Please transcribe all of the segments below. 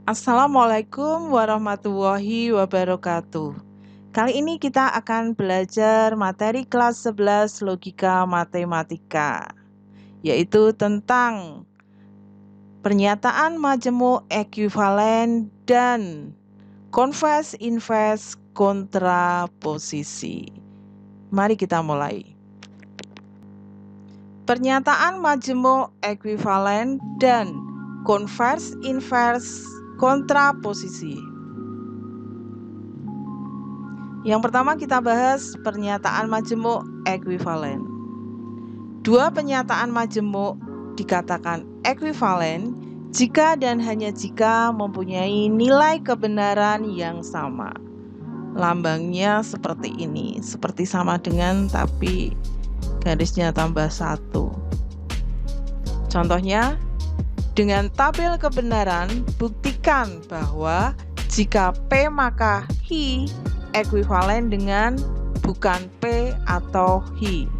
Assalamualaikum warahmatullahi wabarakatuh. Kali ini kita akan belajar materi kelas 11 Logika Matematika, yaitu tentang pernyataan majemuk ekuivalen dan konvers invers kontraposisi. Mari kita mulai. Pernyataan majemuk ekuivalen dan konvers invers kontraposisi. Yang pertama kita bahas pernyataan majemuk ekuivalen. Dua pernyataan majemuk dikatakan ekuivalen jika dan hanya jika mempunyai nilai kebenaran yang sama. Lambangnya seperti ini, seperti sama dengan tapi garisnya tambah 1. Contohnya, dengan tabel kebenaran, buktikan bahwa jika P maka Hi ekuivalen dengan bukan P atau Hi.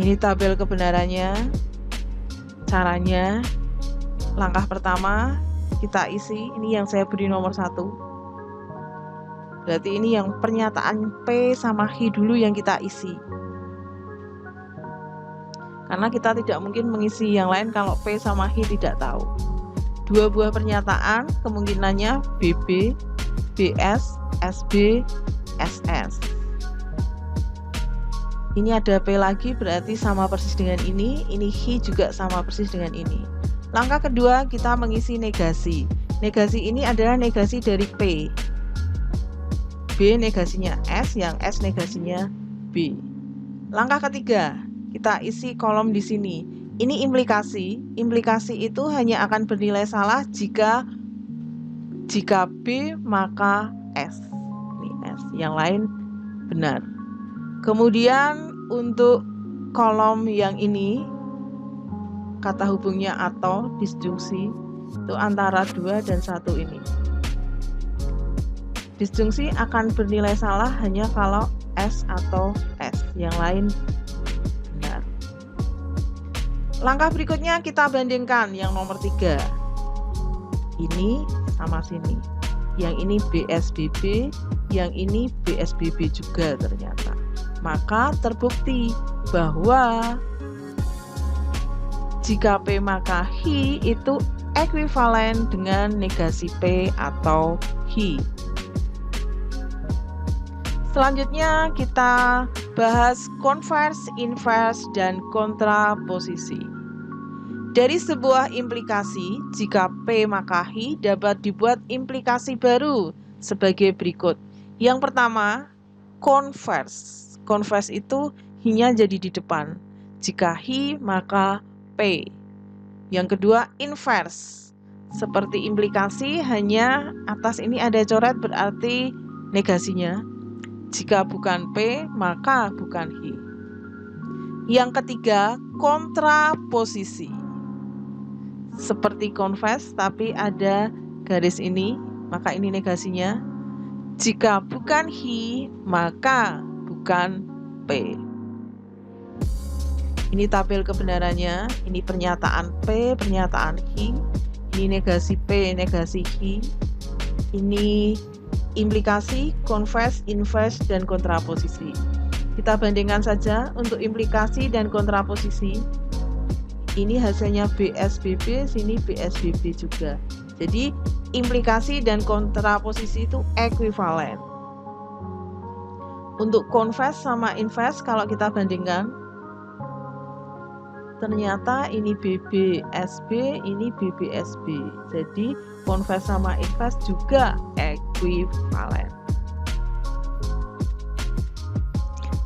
Ini tabel kebenarannya. Caranya, langkah pertama kita isi, ini yang saya beri nomor 1. Berarti ini yang pernyataan P sama Hi dulu yang kita isi. Karena kita tidak mungkin mengisi yang lain kalau P sama Hi tidak tahu. Dua buah pernyataan kemungkinannya BB, BS, SB, SS. Ini ada P lagi berarti sama persis dengan ini Hi juga sama persis dengan ini. Langkah kedua kita mengisi negasi. Negasi ini adalah negasi dari P. B negasinya S, yang S negasinya B. Langkah ketiga, kita isi kolom di sini. Ini implikasi. Implikasi itu hanya akan bernilai salah jika B maka S. Ini S, yang lain benar. Kemudian untuk kolom yang ini, kata hubungnya atau disjungsi itu antara 2 dan 1 ini. Disjungsi akan bernilai salah hanya kalau S atau S, yang lain benar. Langkah berikutnya kita bandingkan yang nomor 3. Ini sama sini. Yang ini BSBB, yang ini BSBB juga ternyata. Maka terbukti bahwa jika P maka Hi itu ekuivalen dengan negasi P atau Hi. Selanjutnya kita bahas konvers, invers, dan kontraposisi. Dari sebuah implikasi, jika P maka Hi dapat dibuat implikasi baru sebagai berikut. Yang pertama, konvers. Konvers itu Hi-nya jadi di depan. Jika Hi maka P. Yang kedua, invers. Seperti implikasi, hanya atas ini ada coret berarti negasinya. Jika bukan P, maka bukan Hi. Yang ketiga, kontraposisi. Seperti konvers, tapi ada garis ini, maka ini negasinya. Jika bukan Hi, maka bukan P. Ini tabel kebenarannya, ini pernyataan P, pernyataan Hi. Ini negasi P, negasi Hi. Ini implikasi, konvers, invers, dan kontraposisi. Kita bandingkan saja untuk implikasi dan kontraposisi. Ini hasilnya BSBB, sini BSBB juga. Jadi implikasi dan kontraposisi itu ekuivalen. Untuk konvers sama invers kalau kita bandingkan, ternyata ini BBSB, ini BBSB. Jadi konvers sama invers juga ekuivalen.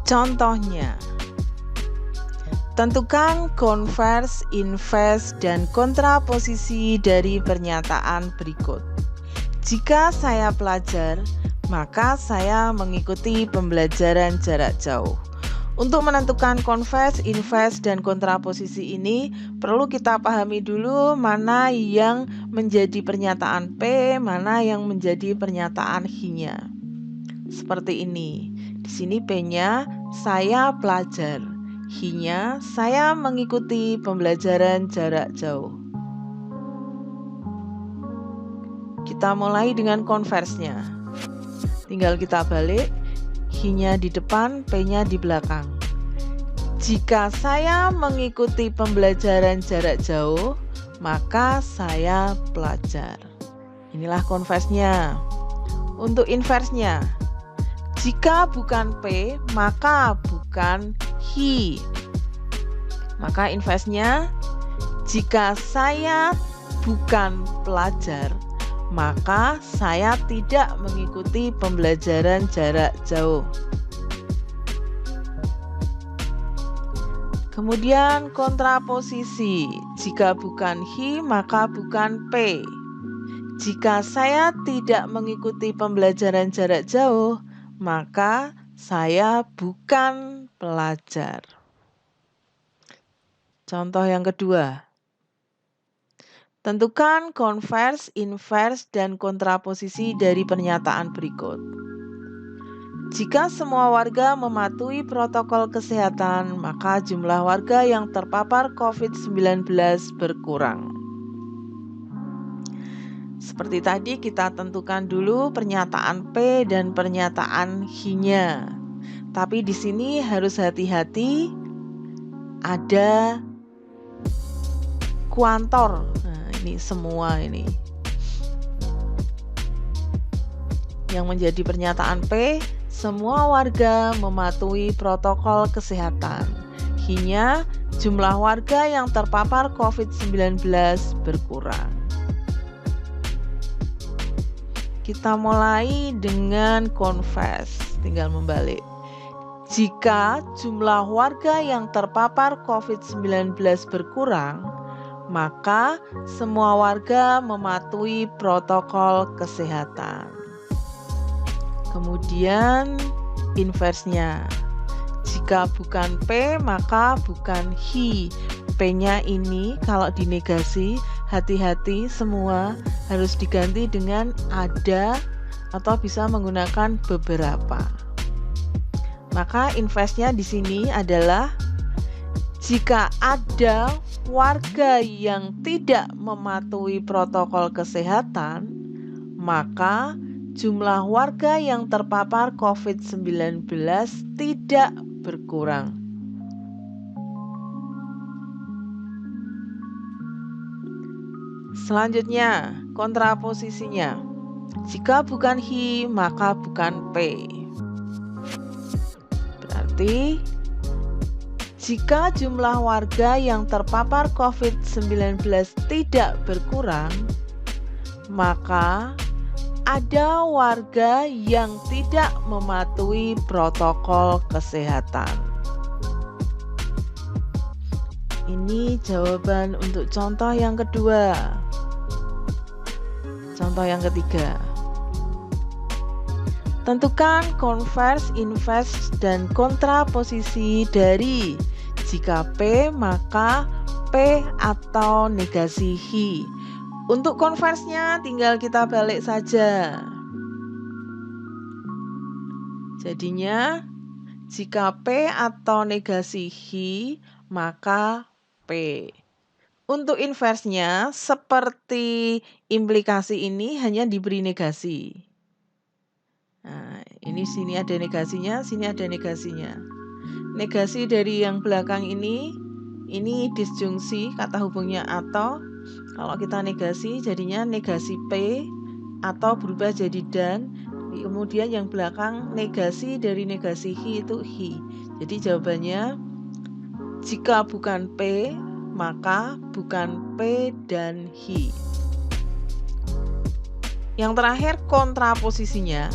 Contohnya, tentukan konvers, invers, dan kontraposisi dari pernyataan berikut. Jika saya pelajar, maka saya mengikuti pembelajaran jarak jauh. Untuk menentukan konvers, invers, dan kontraposisi ini perlu kita pahami dulu mana yang menjadi pernyataan P, mana yang menjadi pernyataan Hi-nya. Seperti ini. Di sini P-nya saya pelajar, Hi-nya saya mengikuti pembelajaran jarak jauh. Kita mulai dengan konversnya. Tinggal kita balik, H-nya di depan, P-nya di belakang. Jika saya mengikuti pembelajaran jarak jauh, maka saya pelajar. Inilah konversnya. Untuk inversnya, jika bukan P, maka bukan he. Maka inversnya, jika saya bukan pelajar, maka saya tidak mengikuti pembelajaran jarak jauh. Kemudian kontraposisi, jika bukan he, maka bukan P. Jika saya tidak mengikuti pembelajaran jarak jauh, maka saya bukan pelajar. Contoh yang kedua. Tentukan konvers, invers, dan kontraposisi dari pernyataan berikut. Jika semua warga mematuhi protokol kesehatan, maka jumlah warga yang terpapar COVID-19 berkurang. Seperti tadi, kita tentukan dulu pernyataan P dan pernyataan H-nya. Tapi di sini harus hati-hati, ada kuantor. Ini semua ini. Yang menjadi pernyataan P, semua warga mematuhi protokol kesehatan. H-nya, jumlah warga yang terpapar COVID-19 berkurang. Kita mulai dengan konvers, tinggal membalik. Jika jumlah warga yang terpapar COVID-19 berkurang, maka semua warga mematuhi protokol kesehatan. Kemudian inversnya, jika bukan P maka bukan he. P-nya ini kalau dinegasi, hati-hati semua harus diganti dengan ada atau bisa menggunakan beberapa. Maka inversnya di sini adalah jika ada warga yang tidak mematuhi protokol kesehatan, maka jumlah warga yang terpapar COVID-19 tidak berkurang. Selanjutnya, kontraposisinya. Jika bukan he, maka bukan P. Berarti jika jumlah warga yang terpapar COVID-19 tidak berkurang, maka ada warga yang tidak mematuhi protokol kesehatan. Ini jawaban untuk contoh yang kedua. Contoh yang ketiga. Tentukan konvers, invers, dan kontraposisi dari jika P maka P atau negasi he. Untuk konversnya tinggal kita balik saja. Jadinya jika P atau negasi he maka P. Untuk inversnya seperti implikasi ini hanya diberi negasi. Nah, ini sini ada negasinya, sini ada negasinya. Negasi dari yang belakang ini disjungsi, kata hubungnya atau. Kalau kita negasi jadinya negasi P atau berubah jadi dan. Kemudian yang belakang negasi dari negasi he itu he. Jadi jawabannya jika bukan P maka bukan P dan he. Yang terakhir kontraposisinya.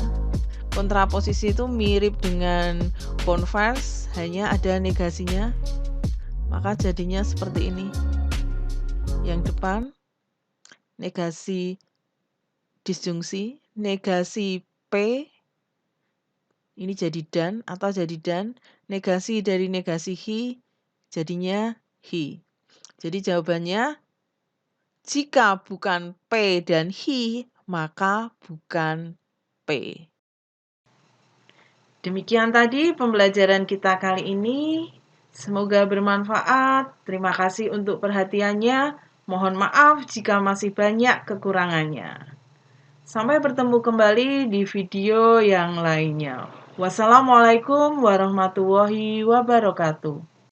Kontraposisi itu mirip dengan konvers, hanya ada negasinya. Maka jadinya seperti ini. Yang depan negasi disjungsi, negasi P ini jadi dan atau jadi dan, negasi dari negasi he jadinya he. Jadi jawabannya jika bukan P dan he maka bukan P. Demikian tadi pembelajaran kita kali ini. Semoga bermanfaat. Terima kasih untuk perhatiannya. Mohon maaf jika masih banyak kekurangannya. Sampai bertemu kembali di video yang lainnya. Wassalamualaikum warahmatullahi wabarakatuh.